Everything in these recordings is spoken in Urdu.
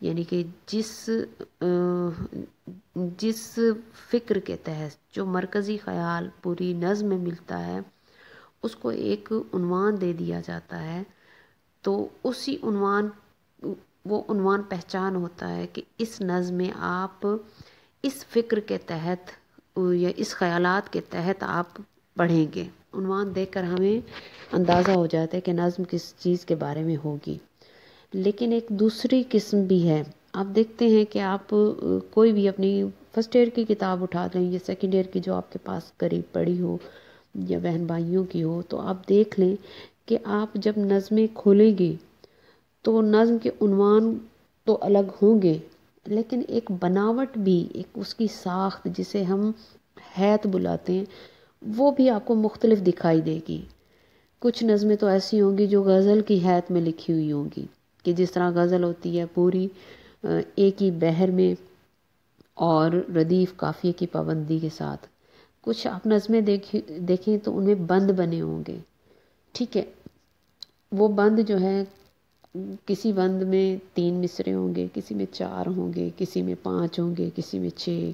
یعنی کہ جس فکر کے تحت جو مرکزی خیال پوری نظم میں ملتا ہے اس کو ایک عنوان دے دیا جاتا ہے، تو اسی وہ عنوان پہچان ہوتا ہے کہ اس نظم میں آپ اس فکر کے تحت یا اس خیالات کے تحت آپ پڑھیں گے۔ عنوان دیکھ کر ہمیں اندازہ ہو جاتا ہے کہ نظم کس چیز کے بارے میں ہوگی۔ لیکن ایک دوسری قسم بھی ہے، آپ دیکھتے ہیں کہ آپ کوئی بھی اپنی فرسٹ ایئر کی کتاب اٹھا لیں یا سیکنڈ ایئر کی جو آپ کے پاس قریب پڑھی ہو یا بہن بھائیوں کی ہو، تو آپ دیکھ لیں کہ آپ جب نظمیں کھولیں گے تو نظم کے عنوان تو الگ ہوں گے، لیکن ایک بناوٹ بھی، ایک اس کی ساخت جسے ہم حیت بلاتے ہیں، وہ بھی آپ کو مختلف دکھائی دے گی۔ کچھ نظمیں تو ایسی ہوں گی جو غزل کی حیت میں لکھی ہوئی ہوں گی، کہ جس طرح غزل ہوتی ہے پوری ایک ہی بحر میں اور ردیف قافیے کی پابندی کے ساتھ۔ کچھ آپ نظمیں دیکھیں تو ان میں بند بنے ہوں گے، ٹھیک ہے، وہ بند جو ہے کسی بند میں 3 مصرے ہوں گے، کسی میں 4 ہوں گے، کسی میں 5 ہوں گے، کسی میں 6،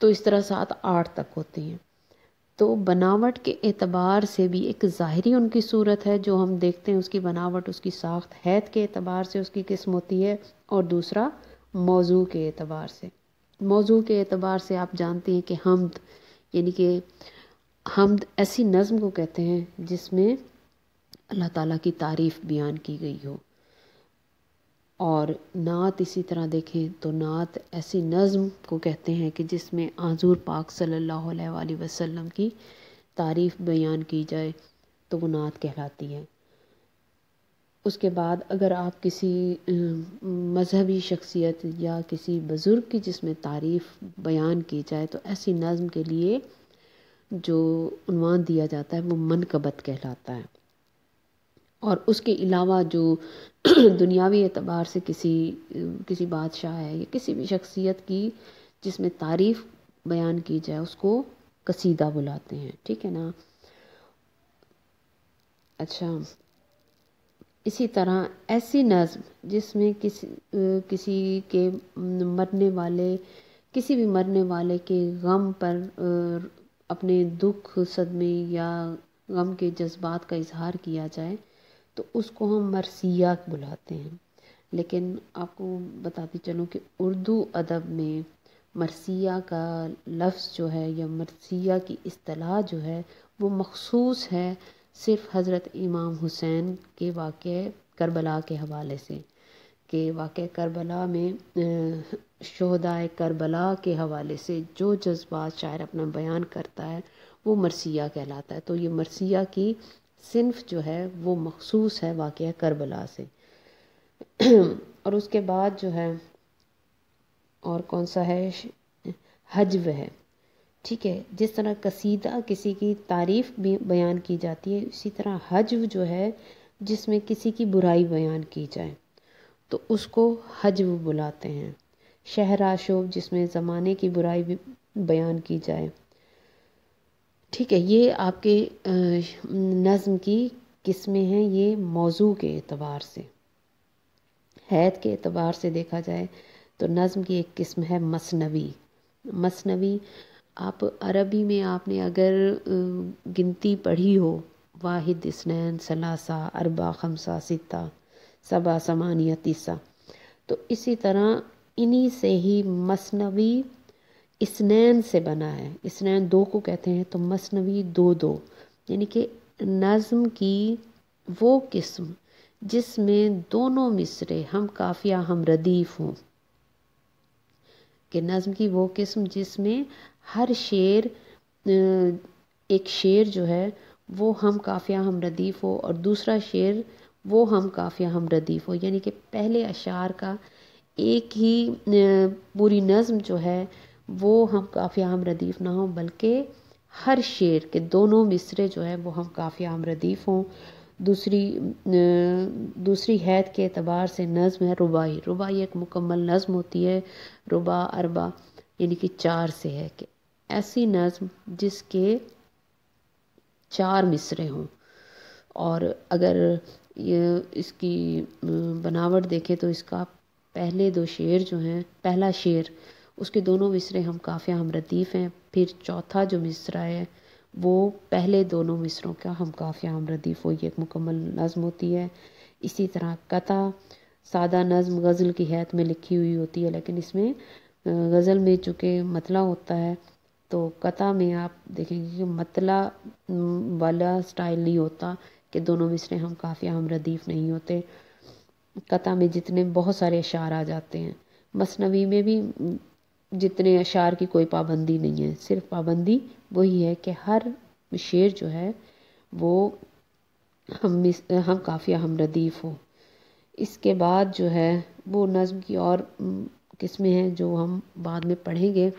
تو اس طرح 7 8 تک ہوتے ہیں۔ تو بناوٹ کے اعتبار سے بھی ایک ظاہری ان کی صورت ہے جو ہم دیکھتے ہیں، اس کی بناوٹ، اس کی ساخت، حیت کے اعتبار سے اس کی قسم ہوتی ہے، اور دوسرا موضوع کے اعتبار سے۔ موضوع کے اعتبار سے آپ جانتے ہیں کہ حمد، یعنی کہ حمد ایسی نظم کو کہتے ہیں جس میں اللہ تعالیٰ کی تعریف بیان کی گئی ہو، اور نعت اسی طرح دیکھیں تو نعت ایسی نظم کو کہتے ہیں کہ جس میں حضور پاک صلی اللہ علیہ وآلہ وسلم کی تعریف بیان کی جائے تو وہ نعت کہلاتی ہے۔ اس کے بعد اگر آپ کسی مذہبی شخصیت یا کسی بزرگ کی جس میں تعریف بیان کی جائے تو ایسی نظم کے لیے جو عنوان دیا جاتا ہے وہ منقبت کہلاتا ہے۔ اور اس کے علاوہ جو دنیاوی اعتبار سے کسی بادشاہ ہے یا کسی بھی شخصیت کی جس میں تعریف بیان کی جائے اس کو قصیدہ بلاتے ہیں، ٹھیک ہے نا۔ اچھا، اسی طرح ایسی نظم جس میں کسی کے مرنے والے، کسی بھی مرنے والے کے غم پر اپنے دکھ، صدمے یا غم کے جذبات کا اظہار کیا جائے تو اس کو ہم مرثیہ بلاتے ہیں۔ لیکن آپ کو بتاتی چلوں کہ اردو ادب میں مرثیہ کا لفظ جو ہے یا مرثیہ کی اصطلاح جو ہے وہ مخصوص ہے صرف حضرت امام حسین کے واقعہ کربلا کے حوالے سے، کہ واقعہ کربلا میں شہدائے کربلا کے حوالے سے جو جذبات شاعر اپنا بیان کرتا ہے وہ مرثیہ کہلاتا ہے۔ تو یہ مرثیہ کی صنف جو ہے وہ مخصوص ہے واقعہ کربلا سے۔ اور اس کے بعد جو ہے اور کون سا ہے، حجو ہے، ٹھیک ہے۔ جس طرح قصیدہ کسی کی تعریف بھی بیان کی جاتی ہے، اسی طرح حجو جو ہے جس میں کسی کی برائی بیان کی جائے تو اس کو حجو بلاتے ہیں۔ شہر شوب جس میں زمانے کی برائی بھی بیان کی جائے، ٹھیک ہے۔ یہ آپ کے نظم کی قسمیں ہیں، یہ موضوع کے اعتبار سے۔ حیت کے اعتبار سے دیکھا جائے تو نظم کی ایک قسم ہے مثنوی۔ مثنوی آپ عربی میں آپ نے اگر گنتی پڑھی ہو، واحد، اثنین، ثلاثہ، اربع، خمسہ، ستہ، سبع، ثمانیہ، تسعہ، تو اسی طرح انہی سے ہی مثنوی اثنین سے بنا ہے۔ اثنین 2 کو کہتے ہیں، تو مثنوی 2 2، یعنی کہ نظم کی وہ قسم جس میں دونوں مصرے ہم قافیہ ہم ردیف ہوں، کہ نظم کی وہ قسم جس میں ہر شعر، ایک شعر جو ہے وہ ہم قافیہ ہم ردیف ہو اور دوسرا شعر وہ ہم قافیہ ہم ردیف ہو، یعنی کہ پہلے اشعار کا ایک ہی پوری نظم جو ہے وہ ہم قافیہ ہم ردیف نہ ہو، بلکہ ہر شعر کے دونوں مصرے جو ہے وہ ہم قافیہ ہم ردیف ہوں۔ دوسری حیت کے اعتبار سے نظم ہے رباعی۔ رباعی ایک مکمل نظم ہوتی ہے، رباع اربع یعنی کہ 4 سے ہے، کہ ایسی نظم جس کے 4 مصرے ہوں۔ اور اگر اس کی بناوٹ دیکھیں تو اس کا پہلے دو شعر جو ہیں، پہلا شعر اس کے دونوں مصرے ہم قافیہ ہم ردیف ہیں، پھر چوتھا جو مصرع ہے وہ پہلے دونوں مصروں کا ہم قافیہ ہم ردیف ہوئی ایک مکمل نظم ہوتی ہے۔ اسی طرح قطع سادہ نظم غزل کی حیت میں لکھی ہوئی ہوتی ہے، لیکن اس میں غزل میں چونکہ مطلع ہوتا ہے تو قطع میں آپ دیکھیں گے کہ مطلع والا سٹائل نہیں ہوتا کہ دونوں مصرے ہم قافیہ ہم ردیف نہیں ہوتے۔ قطع میں جتنے بہت سارے اشعار آ جاتے ہیں، مثنوی میں بھی جتنے اشعار کی کوئی پابندی نہیں ہے، صرف پابندی وہی ہے کہ ہر شعر جو ہے وہ ہم قافیہ ہم ردیف ہو۔ اس کے بعد جو ہے وہ نظم کی اور قسمیں ہیں جو ہم بعد میں پڑھیں گے۔